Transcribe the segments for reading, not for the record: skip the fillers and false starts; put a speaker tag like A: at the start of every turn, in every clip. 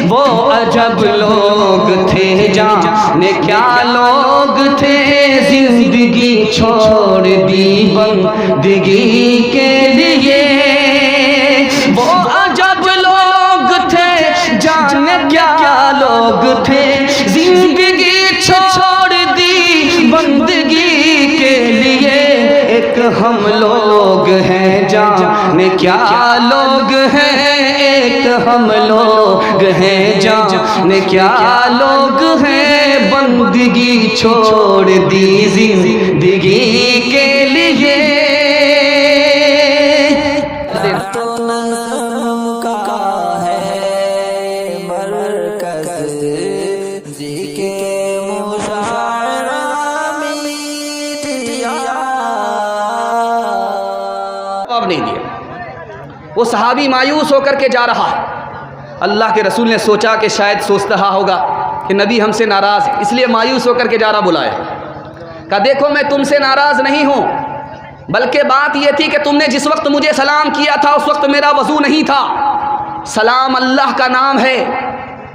A: وہ عجب لوگ تھے جانے کیا لوگ تھے، زندگی چھوڑ دی بندگی کے لیے، وہ عجب لوگ تھے جانے کیا لوگ تھے، زندگی چھوڑ دی بندگی کے لیے، ایک ہم لوگ ہیں جانے کیا لوگ ہیں، ایک ہم لوگ ہیں جانے کیا لوگ ہیں، بندگی چھوڑ دی زندگی کے لیے۔ نہیں دیا، وہ صحابی مایوس ہو کر کے جا رہا ہے۔ اللہ کے رسول نے سوچا کہ شاید سوچ رہا ہوگا کہ نبی ہم سے ناراض ہے، اس لیے مایوس ہو کر کے جا رہا، بلایا، کہا دیکھو میں تم سے ناراض نہیں ہوں، بلکہ بات یہ تھی کہ تم نے جس وقت مجھے سلام کیا تھا اس وقت میرا وضو نہیں تھا، سلام اللہ کا نام ہے،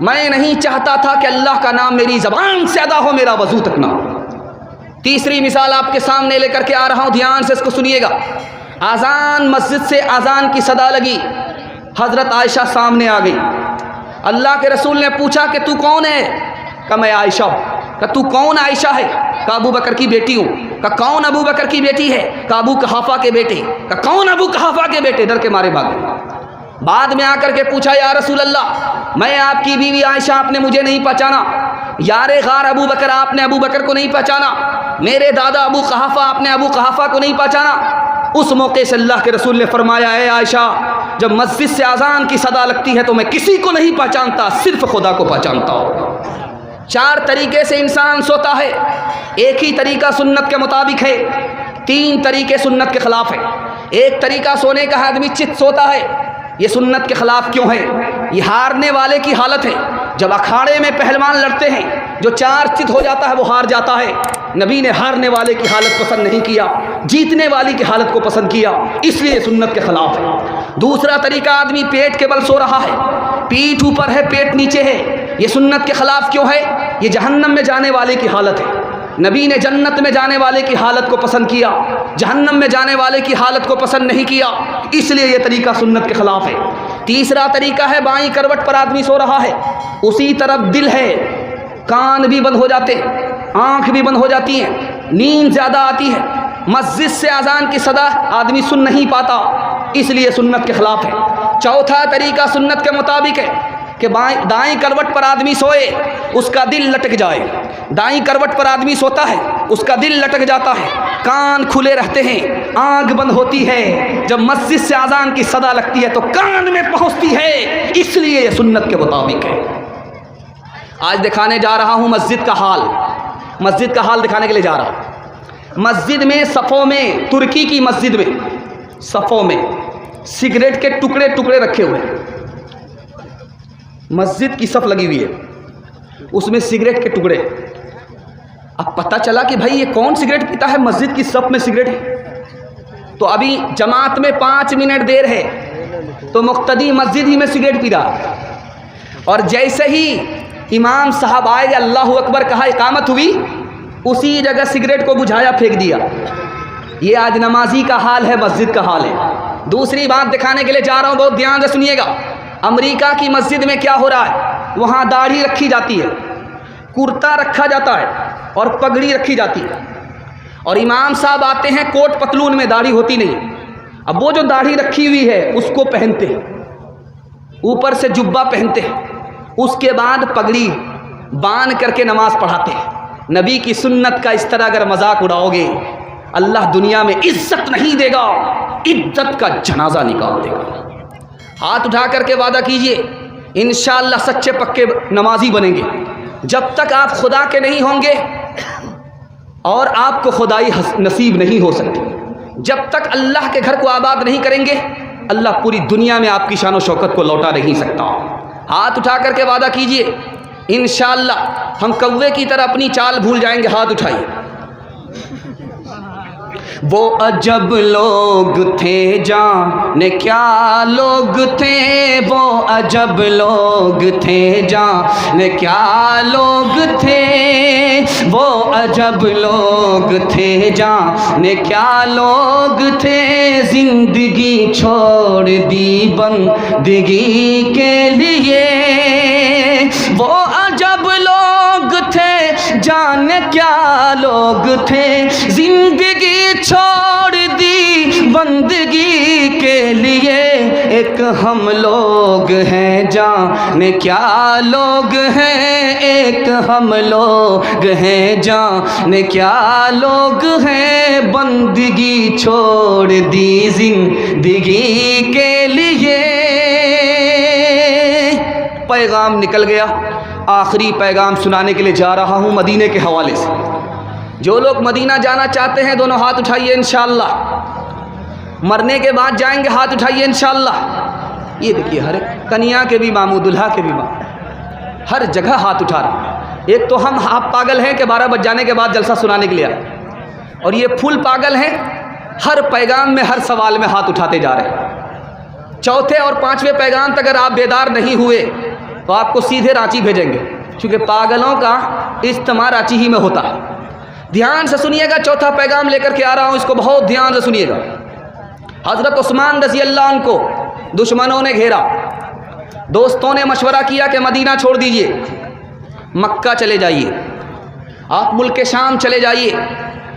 A: میں نہیں چاہتا تھا کہ اللہ کا نام میری زبان سے ادا ہو، میرا وضو تک نہ ہو۔ تیسری مثال آپ کے سامنے لے کر کے آ رہا ہوں، دھیان سے اس کو سنیے گا۔ اذان، مسجد سے اذان کی صدا لگی، حضرت عائشہ سامنے آ گئی، اللہ کے رسول نے پوچھا کہ تو کون ہے؟ کہا میں عائشہ ہوں۔ کہا تو کون عائشہ ہے؟ کہا ابو بکر کی بیٹی ہوں۔ کہا کون ابو بکر کی بیٹی ہے؟ کہا ابو قحافہ کے بیٹے۔ کہا کون ابو قحافہ کے بیٹے؟ ڈر کے مارے بھاگ گئے۔ بعد میں آ کر کے پوچھا یا رسول اللہ میں آپ کی بیوی عائشہ، آپ نے مجھے نہیں پہچانا، یار غار ابو بکر آپ نے ابو بکر کو نہیں پہچانا، میرے دادا ابو قحافہ آپ نے ابو قحافہ کو نہیں پہچانا۔ اس موقع سے اللہ کے رسول نے فرمایا اے عائشہ جب مسجد سے اذان کی صدا لگتی ہے تو میں کسی کو نہیں پہچانتا، صرف خدا کو پہچانتا ہوں۔ 4 طریقے سے انسان سوتا ہے، ایک ہی طریقہ سنت کے مطابق ہے، 3 طریقے سنت کے خلاف ہے۔ ایک طریقہ سونے کا آدمی چت سوتا ہے، یہ سنت کے خلاف کیوں ہے؟ یہ ہارنے والے کی حالت ہے، جب اکھاڑے میں پہلوان لڑتے ہیں جو 4 چت ہو جاتا ہے وہ ہار جاتا ہے۔ نبی نے ہارنے والے کی حالت پسند نہیں کیا، جیتنے والی کی حالت کو پسند کیا، اس لیے سنت کے خلاف ہے۔ دوسرا طریقہ آدمی پیٹ کے بل سو رہا ہے، پیٹھ اوپر ہے پیٹ نیچے ہے، یہ سنت کے خلاف کیوں ہے؟ یہ جہنم میں جانے والے کی حالت ہے۔ نبی نے جنت میں جانے والے کی حالت کو پسند کیا، جہنم میں جانے والے کی حالت کو پسند نہیں کیا، اس لیے یہ طریقہ سنت کے خلاف ہے۔ تیسرا طریقہ ہے بائیں کروٹ پر آدمی سو رہا ہے، اسی طرف دل ہے، کان بھی بند ہو جاتے ہیں، آنکھ بھی بند ہو جاتی ہیں، نیند زیادہ آتی ہے، مسجد سے اذان کی صدا آدمی سن نہیں پاتا، اس لیے سنت کے خلاف ہے۔ چوتھا طریقہ سنت کے مطابق ہے کہ دائیں کروٹ پر آدمی سوئے اس کا دل لٹک جائے، دائیں کروٹ پر آدمی سوتا ہے اس کا دل لٹک جاتا ہے، کان کھلے رہتے ہیں، آنکھ بند ہوتی ہے، جب مسجد سے اذان کی صدا لگتی ہے تو کان میں پہنچتی ہے، اس لیے یہ سنت کے مطابق ہے۔ آج دکھانے جا رہا ہوں مسجد کا حال، مسجد کا حال دکھانے کے لیے جا رہا ہوں۔ مسجد میں صفوں میں، ترکی کی مسجد میں صفوں میں سگریٹ کے ٹکڑے ٹکڑے رکھے ہوئے ہیں، مسجد کی صف لگی ہوئی ہے، اس میں سگریٹ کے ٹکڑے۔ اب پتہ چلا کہ بھائی یہ کون سگریٹ پیتا ہے، مسجد کی صف میں سگریٹ ہے، تو ابھی جماعت میں 5 منٹ دیر ہے تو مقتدی مسجد ہی میں سگریٹ پی رہا، اور جیسے ہی امام صاحب آئے گا اللہ اکبر کہا اقامت ہوئی، اسی جگہ سگریٹ کو بجھایا پھینک دیا۔ یہ آج نمازی کا حال ہے، مسجد کا حال ہے۔ دوسری بات دکھانے کے لیے جا رہا ہوں، بہت دھیان سے سنیے گا۔ امریکہ کی مسجد میں کیا ہو رہا ہے؟ وہاں داڑھی رکھی جاتی ہے، کرتا رکھا جاتا ہے اور پگڑی رکھی جاتی ہے، اور امام صاحب آتے ہیں کوٹ پتلون میں، داڑھی ہوتی نہیں۔ اب وہ جو داڑھی رکھی ہوئی ہے اس کو پہنتے ہیں، اوپر سے جبہ پہنتے ہیں، اس کے بعد پگڑی باندھ کر کے نماز پڑھاتے ہیں۔ نبی کی سنت کا اس طرح اگر مذاق اڑاؤ گے اللہ دنیا میں عزت نہیں دے گا، عزت کا جنازہ نکال دے گا۔ ہاتھ اٹھا کر کے وعدہ کیجئے انشاءاللہ سچے پکے نمازی بنیں گے۔ جب تک آپ خدا کے نہیں ہوں گے اور آپ کو خدائی نصیب نہیں ہو سکتی، جب تک اللہ کے گھر کو آباد نہیں کریں گے اللہ پوری دنیا میں آپ کی شان و شوکت کو لوٹا نہیں سکتا۔ ہاتھ اٹھا کر کے وعدہ کیجئے انشاءاللہ ہم کوے کی طرح اپنی چال بھول جائیں گے۔ ہاتھ اٹھائیے، وہ عجب لوگ تھے جانے کیا لوگ تھے، وہ عجب لوگ تھے جانے کیا لوگ تھے، وہ عجب لوگ تھے جانے کیا لوگ تھے، زندگی چھوڑ دی بندگی کے لیے، وہ عجب لوگ تھے جانے کیا لوگ تھے، زندگی چھوڑ دی بندگی کے لیے، ایک ہم لوگ ہیں جانے کیا لوگ ہیں، ایک ہم لوگ ہیں جانے کیا لوگ ہیں، بندگی چھوڑ دی زندگی کے لیے۔ پیغام نکل گیا، آخری پیغام سنانے کے لیے جا رہا ہوں مدینے کے حوالے سے۔ جو لوگ مدینہ جانا چاہتے ہیں دونوں ہاتھ اٹھائیے انشاءاللہ، مرنے کے بعد جائیں گے ہاتھ اٹھائیے انشاءاللہ۔ یہ دیکھیے ہر ایک کنیا کے بھی ماموں، دلہا کے بھی ماموں، ہر جگہ ہاتھ اٹھا رہے ہیں۔ ایک تو ہم آپ پاگل ہیں کہ 12 بج جانے کے بعد جلسہ سنانے کے لیے آئے، اور یہ پھول پاگل ہیں، ہر پیغام میں ہر سوال میں ہاتھ اٹھاتے جا رہے ہیں۔ چوتھے اور پانچویں پیغام تک اگر آپ بیدار نہیں ہوئے تو آپ کو سیدھے رانچی بھیجیں گے، کیونکہ پاگلوں کا اجتماع رانچی ہی میں ہوتا ہے۔ دھیان سے سنیے گا، چوتھا پیغام لے کر کے آ رہا ہوں، اس کو بہت دھیان سے سنیے گا۔ حضرت عثمان رضی اللہ عنہ کو دشمنوں نے گھیرا، دوستوں نے مشورہ کیا کہ مدینہ چھوڑ دیجئے، مکہ چلے جائیے، آپ ملک شام چلے جائیے۔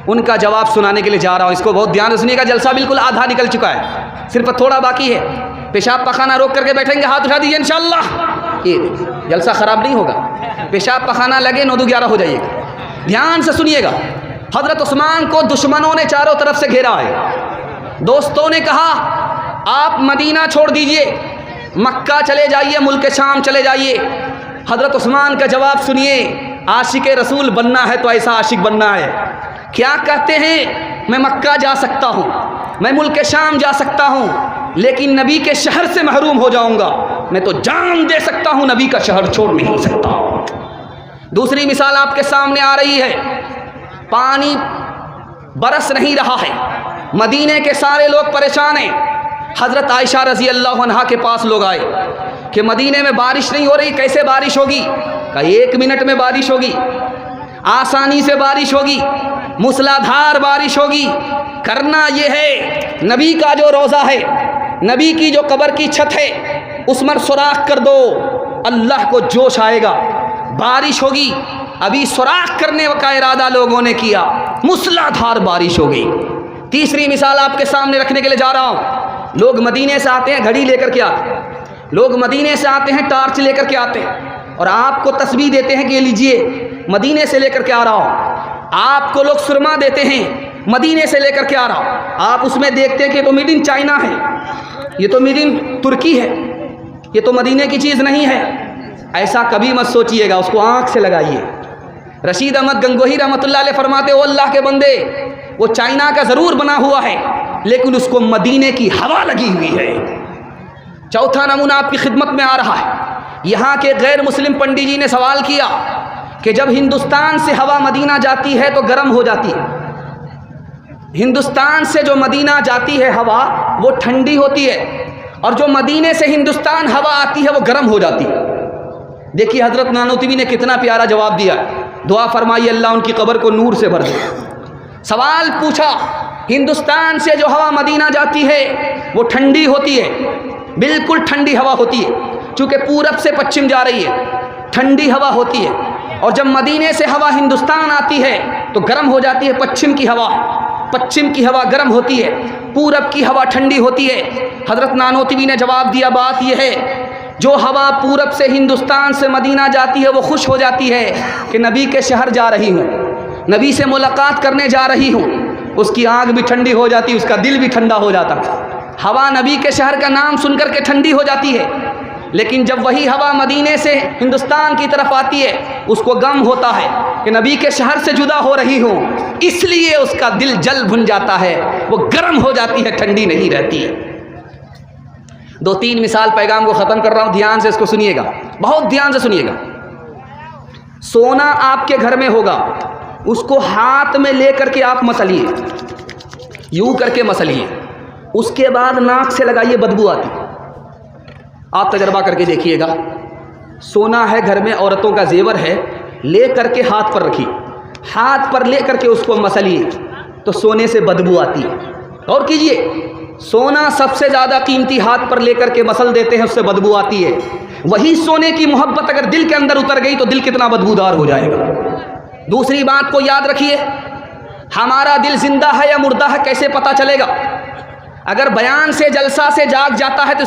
A: ان کا جواب سنانے کے لیے جا رہا ہوں، اس کو بہت دھیان سے سنیے گا۔ جلسہ بالکل آدھا نکل چکا ہے، صرف تھوڑا باقی ہے۔ پیشاب پخانہ روک کر کے بیٹھیں گے، ہاتھ اٹھا دیجیے انشاءاللہ۔ یہ جلسہ خراب نہیں ہوگا، پیشاب پخانہ لگے 9-11 ہو جائیے گا۔ دھیان سے سنیے گا۔ حضرت عثمان کو دشمنوں نے چاروں طرف سے گھیرا ہے، دوستوں نے کہا آپ مدینہ چھوڑ دیجئے، مکہ چلے جائیے، ملک شام چلے جائیے۔ حضرت عثمان کا جواب سنیے، عاشق رسول بننا ہے تو ایسا عاشق بننا ہے۔ کیا کہتے ہیں؟ میں مکہ جا سکتا ہوں، میں ملک شام جا سکتا ہوں، لیکن نبی کے شہر سے محروم ہو جاؤں گا۔ میں تو جان دے سکتا ہوں، نبی کا شہر چھوڑ نہیں سکتا۔ دوسری مثال آپ کے سامنے آ رہی ہے، پانی برس نہیں رہا ہے، مدینے کے سارے لوگ پریشان ہیں۔ حضرت عائشہ رضی اللہ عنہا کے پاس لوگ آئے کہ مدینے میں بارش نہیں ہو رہی، کیسے بارش ہوگی؟ کہا 1 منٹ میں بارش ہوگی، آسانی سے بارش ہوگی، موسلادھار بارش ہوگی۔ کرنا یہ ہے، نبی کا جو روضہ ہے، نبی کی جو قبر کی چھت ہے، اس میں سوراخ کر دو، اللہ کو جوش آئے گا، بارش ہوگی۔ ابھی سوراخ کرنے کا ارادہ لوگوں نے کیا، موسلادھار بارش ہوگی۔ تیسری مثال آپ کے سامنے رکھنے کے لیے جا رہا ہوں۔ لوگ مدینے سے آتے ہیں، گھڑی لے کر کے آتے ہیں، لوگ مدینے سے آتے ہیں، ٹارچ لے کر کے آتے ہیں، اور آپ کو تسبیح دیتے ہیں کہ یہ لیجئے، مدینے سے لے کر کے آ رہا ہوں۔ آپ کو لوگ سرما دیتے ہیں، مدینے سے لے کر کے آ رہا ہوں۔ آپ اس میں دیکھتے ہیں کہ یہ تو میڈ ان چائنا ہے، یہ تو میڈ ان ترکی ہے، یہ تو مدینے کی چیز نہیں ہے۔ ایسا کبھی مت سوچیے گا، اس کو آنکھ سے لگائیے۔ رشید احمد گنگوہی رحمۃ اللہ علیہ فرماتے ہو، اللہ کے بندے، وہ چائنا کا ضرور بنا ہوا ہے، لیکن اس کو مدینے کی ہوا لگی ہوئی ہے۔ چوتھا نمونہ آپ کی خدمت میں آ رہا ہے۔ یہاں کے غیر مسلم پنڈی جی نے سوال کیا کہ جب ہندوستان سے ہوا مدینہ جاتی ہے تو گرم ہو جاتی ہے، ہندوستان سے جو مدینہ جاتی ہے ہوا وہ ٹھنڈی ہوتی ہے، اور جو مدینے سے ہندوستان ہوا آتی ہے وہ گرم ہو جاتی ہے۔ دیکھیے حضرت نانوتوی نے کتنا پیارا جواب دیا، دعا فرمائی اللہ ان کی قبر کو نور سے بھر دے۔ سوال پوچھا، ہندوستان سے جو ہوا مدینہ جاتی ہے وہ ٹھنڈی ہوتی ہے، بالکل ٹھنڈی ہوا ہوتی ہے، چونکہ پورب سے پچھم جا رہی ہے، ٹھنڈی ہوا ہوتی ہے، اور جب مدینے سے ہوا ہندوستان آتی ہے تو گرم ہو جاتی ہے، پچھم کی ہوا گرم ہوتی ہے، پورب کی ہوا ٹھنڈی ہوتی ہے۔ حضرت نانوتوی نے جواب دیا، بات یہ ہے جو ہوا پورب سے ہندوستان سے مدینہ جاتی ہے وہ خوش ہو جاتی ہے کہ نبی کے شہر جا رہی ہوں، نبی سے ملاقات کرنے جا رہی ہوں، اس کی آنکھ بھی ٹھنڈی ہو جاتی، اس کا دل بھی ٹھنڈا ہو جاتا۔ ہوا نبی کے شہر کا نام سن کر کے ٹھنڈی ہو جاتی ہے، لیکن جب وہی ہوا مدینے سے ہندوستان کی طرف آتی ہے اس کو غم ہوتا ہے کہ نبی کے شہر سے جدا ہو رہی ہوں، اس لیے اس کا دل جل بھن جاتا ہے، وہ گرم ہو جاتی ہے، ٹھنڈی نہیں رہتی ہے۔ 2-3 مثال پیغام کو ختم کر رہا ہوں، دھیان سے اس کو سنیے گا، بہت دھیان سے سنیے گا۔ سونا آپ کے گھر میں ہوگا، اس کو ہاتھ میں لے کر کے آپ مت لیے، یوں کر کے مسلیے، اس کے بعد ناک سے لگائیے، بدبو آتی۔ آپ تجربہ کر کے دیکھیے گا، سونا ہے گھر میں، عورتوں کا زیور ہے، لے کر کے ہاتھ پر رکھیے، ہاتھ پر لے کر کے اس کو مسلیے تو سونے سے بدبو آتی ہے۔ اور کیجئے، سونا سب سے زیادہ قیمتی ہاتھ پر لے کر کے مسل دیتے ہیں، اس سے بدبو آتی ہے۔ وہی سونے کی محبت اگر دل کے اندر اتر گئی تو دل کتنا بدبودار ہو جائے گا۔ دوسری بات کو یاد رکھیے، ہمارا دل زندہ ہے یا مردہ ہے کیسے پتہ چلے گا؟ اگر بیان سے جلسہ سے جاگ جاتا ہے تو